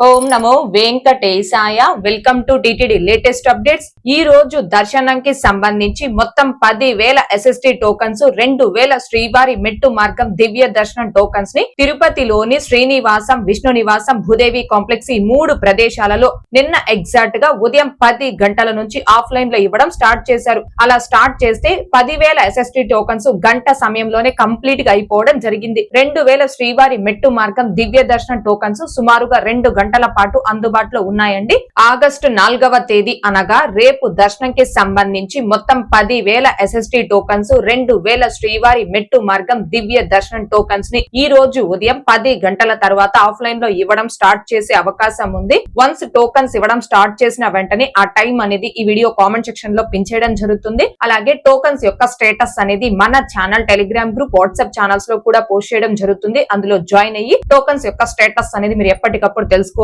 Om Namo Venkatesaya. Welcome to TTD latest updates. ఈ రోజు దర్శనంకి సంబంధించి మొత్తం 10,000 SST టోకన్స్, 2,000 శ్రీవారి మెట్టు మార్గం దివ్య దర్శనం టోకన్స్ ని తిరుపతిలోని శ్రీనివాసం, విష్ణు నివాసం, భూదేవి కాంప్లెక్స్ ఈ 3 ప్రదేశాలలో నిన్న ఎగ్జాక్ట్ గా ఉదయం 10 గంటల నుంచి ఆఫ్లైన్ లో ఇవ్వడం స్టార్ట్ చేశారు. అలా స్టార్ట్ చేస్తే 10,000 SST టోకన్స్ గంట సమయంలోనే కంప్లీట్ గా అయిపోవడం జరిగింది. 2,000 శ్రీవారి మెట్టు మార్గం దివ్య దర్శనం టోకన్స్ సుమారుగా 2 గంటల పాటు అందుబాటులో ఉన్నాయండి. ఆగస్టు 4వ తేదీ అనగా రేపు దర్శనంకి సంబంధించి మొత్తం 10,000 SST టోకన్స్, 2,000 శ్రీవారి మెట్టు మార్గం దివ్య దర్శనం టోకన్స్ ని ఈ రోజు ఉదయం 10 గంటల తర్వాత ఆఫ్లైన్ లో ఇవ్వడం స్టార్ట్ చేసే అవకాశం ఉంది. వన్స్ టోకన్స్ ఇవ్వడం స్టార్ట్ చేసిన వెంటనే ఆ టైం అనేది ఈ వీడియో కామెంట్ సెక్షన్ లో పిన్ చేయడం జరుగుతుంది. అలాగే టోకన్స్ యొక్క స్టేటస్ అనేది మన channel, Telegram group, WhatsApp channels లో కూడా పోస్ట్ చేయడం జరుగుతుంది. అందులో జాయిన్ అయ్యి టోకన్స్ యొక్క స్టేటస్ అనేది మీరు ఎప్పటికప్పుడు తెలుసుకోవచ్చు.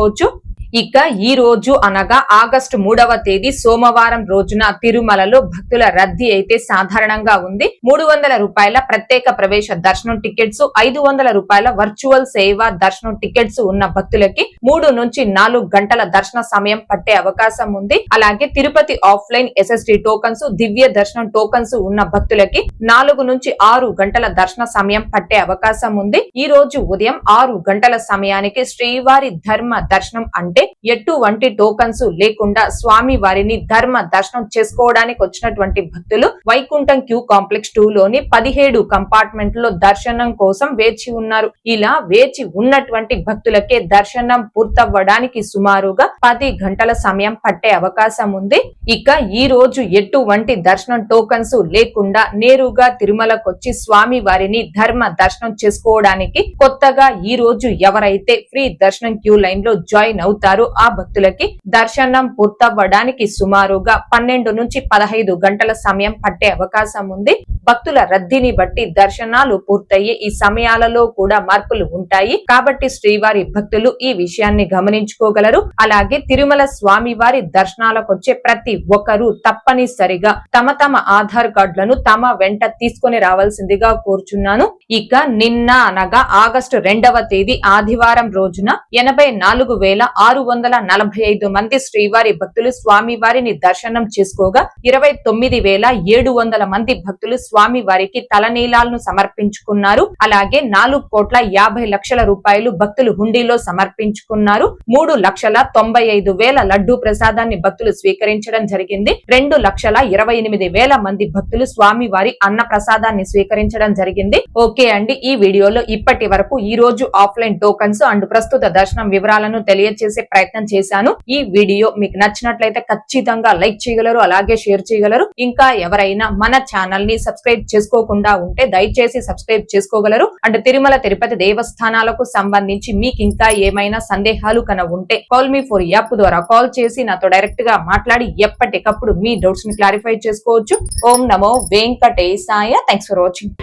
ఇక ఈ రోజు అనగా ఆగస్టు 3వ తేదీ సోమవారం రోజున తిరుమలలో భక్తుల రద్దీ అయితే సాధారణంగా ఉంది. 300 రూపాయల ప్రత్యేక ప్రవేశ దర్శనం టికెట్స్, 500 రూపాయల వర్చువల్ సేవా దర్శనం టికెట్స్ ఉన్న భక్తులకి 3 నుంచి 4 గంటల దర్శన సమయం పట్టే అవకాశం ఉంది. అలాగే తిరుపతి ఆఫ్లైన్ SST టోకన్స్, దివ్య దర్శనం టోకన్స్ ఉన్న భక్తులకి 4 నుంచి 6 గంటల దర్శన సమయం పట్టే అవకాశం ఉంది. ఈ రోజు ఉదయం 6 గంటల సమయానికి శ్రీవారి ధర్మ దర్శనం అంటే ఎటువంటి టోకన్స్ లేకుండా స్వామి వారిని ధర్మ దర్శనం చేసుకోవడానికి వచ్చినటువంటి భక్తులు వైకుంఠం క్యూ కాంప్లెక్స్ 2 లోని 17 కంపార్ట్మెంట్ లో దర్శనం కోసం వేచి ఉన్నారు. ఇలా వేచి ఉన్నటువంటి భక్తులకే దర్శనం పూర్తవ్వడానికి సుమారుగా 10 గంటల సమయం పట్టే అవకాశం ఉంది. ఇక ఈ రోజు ఎటువంటి దర్శనం టోకన్స్ లేకుండా నేరుగా తిరుమలకొచ్చి స్వామి వారిని ధర్మ దర్శనం చేసుకోవడానికి కొత్తగా ఈ రోజు ఎవరైతే ఫ్రీ దర్శనం క్యూ లైన్ లో జాయిన్ అవుతారో ఆ భక్తులకి దర్శనం పూర్తవ్వడానికి సుమారుగా 12 నుంచి 15 గంటల సమయం పట్టే అవకాశం ఉంది. భక్తుల రద్దీని బట్టి దర్శనాలు పూర్తయ్యే ఈ సమయాలలో కూడా మార్పులు ఉంటాయి. కాబట్టి శ్రీవారి భక్తులు ఈ విషయాన్ని గమనించుకోగలరు. అలాగే తిరుమల స్వామి వారి దర్శనాలకు వచ్చే ప్రతి ఒక్కరూ తప్పనిసరిగా తమ ఆధార్ కార్డులను తమ వెంట తీసుకొని రావాల్సిందిగా కోరుచున్నాను. ఇక నిన్న అనగా ఆగస్టు 2వ తేదీ ఆదివారం రోజున 84,645 మంది శ్రీవారి భక్తులు స్వామి వారిని దర్శనం చేసుకోగా 29,700 మంది భక్తులు స్వామి వారికి తలనీలాలను సమర్పించుకున్నారు. అలాగే 4,50,00,000 రూపాయలు భక్తులు హుండీలో సమర్పించుకున్నారు. 3,95,000 లడ్డూ ప్రసాదాన్ని భక్తులు స్వీకరించడం జరిగింది. 2,28,000 మంది భక్తులు స్వామి వారి అన్న ప్రసాదాన్ని స్వీకరించడం జరిగింది. ఓకే అండి, ఈ వీడియోలో ఇప్పటి వరకు ఈ రోజు ఆఫ్లైన్ టోకన్స్ అండ్ ప్రస్తుత దర్శనం వివరాలను తెలియజేసే ప్రయత్నం చేశాను. ఈ వీడియో మీకు నచ్చినట్లయితే ఖచ్చితంగా లైక్ చేయగలరు, అలాగే షేర్ చేయగలరు. ఇంకా ఎవరైనా మన ఛానల్ ని సబ్స్క్రైబ్ చేసుకోకుండా ఉంటే దయచేసి సబ్స్క్రైబ్ చేసుకోగలరు. అండ్ తిరుమల తిరుపతి దేవస్థానాలకు సంబంధించి మీకు ఇంకా ఏమైనా సందేహాలు ఉంటే కాల్ మీ ఫర్ యాప్ ద్వారా కాల్ చేసి నాతో డైరెక్ట్ గా మాట్లాడి ఎప్పటికప్పుడు మీ డౌట్స్ ని క్లారిఫై చేసుకోవచ్చు. ఓం నమో వెంకటేశాయ. Thanks for watching.